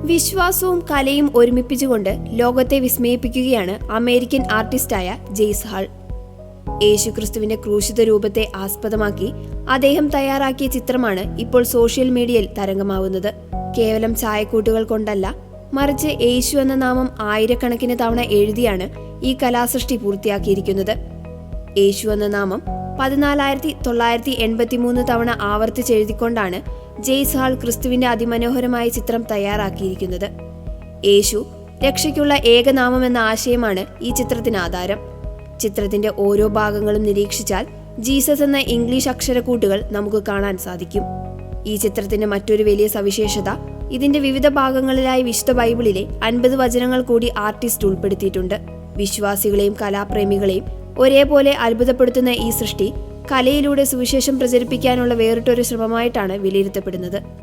വിശ്വാസവും കലയും ഒരുമിപ്പിച്ചുകൊണ്ട് ലോകത്തെ വിസ്മയിപ്പിക്കുകയാണ് അമേരിക്കൻ ആർട്ടിസ്റ്റായ ജെയ്സ് ഹാൾ. യേശുക്രിസ്തുവിന്റെ ക്രൂശിത രൂപത്തെ ആസ്പദമാക്കി അദ്ദേഹം തയ്യാറാക്കിയ ചിത്രമാണ് ഇപ്പോൾ സോഷ്യൽ മീഡിയയിൽ തരംഗമാവുന്നത്. കേവലം ചായക്കൂട്ടുകൾ കൊണ്ടല്ല, മറിച്ച് യേശു എന്ന നാമം ആയിരക്കണക്കിന് തവണ എഴുതിയാണ് ഈ കലാസൃഷ്ടി പൂർത്തിയാക്കിയിരിക്കുന്നത്. യേശു എന്ന നാമം 14,983 തവണ ആവർത്തിച്ചെഴുതിക്കൊണ്ടാണ് ജെയ്സ് ഹാൾ ക്രിസ്തുവിന്റെ അതിമനോഹരമായ ചിത്രം തയ്യാറാക്കിയിരിക്കുന്നത്. യേശു രക്ഷയ്ക്കുള്ള ഏകനാമം എന്ന ആശയമാണ് ഈ ചിത്രത്തിന് ആധാരം. ചിത്രത്തിന്റെ ഓരോ ഭാഗങ്ങളും നിരീക്ഷിച്ചാൽ ജീസസ് എന്ന ഇംഗ്ലീഷ് അക്ഷരക്കൂട്ടുകൾ നമുക്ക് കാണാൻ സാധിക്കും. ഈ ചിത്രത്തിന്റെ മറ്റൊരു വലിയ സവിശേഷത, ഇതിന്റെ വിവിധ ഭാഗങ്ങളിലായി വിശുദ്ധ ബൈബിളിലെ 50 വചനങ്ങൾ കൂടി ആർട്ടിസ്റ്റ് ഉൾപ്പെടുത്തിയിട്ടുണ്ട്. വിശ്വാസികളെയും കലാപ്രേമികളെയും ഒരേപോലെ അത്ഭുതപ്പെടുത്തുന്ന ഈ സൃഷ്ടി കലയിലൂടെ സുവിശേഷം പ്രചരിപ്പിക്കാനുള്ള വേറിട്ടൊരു ശ്രമമായിട്ടാണ് വിലയിരുത്തപ്പെടുന്നത്.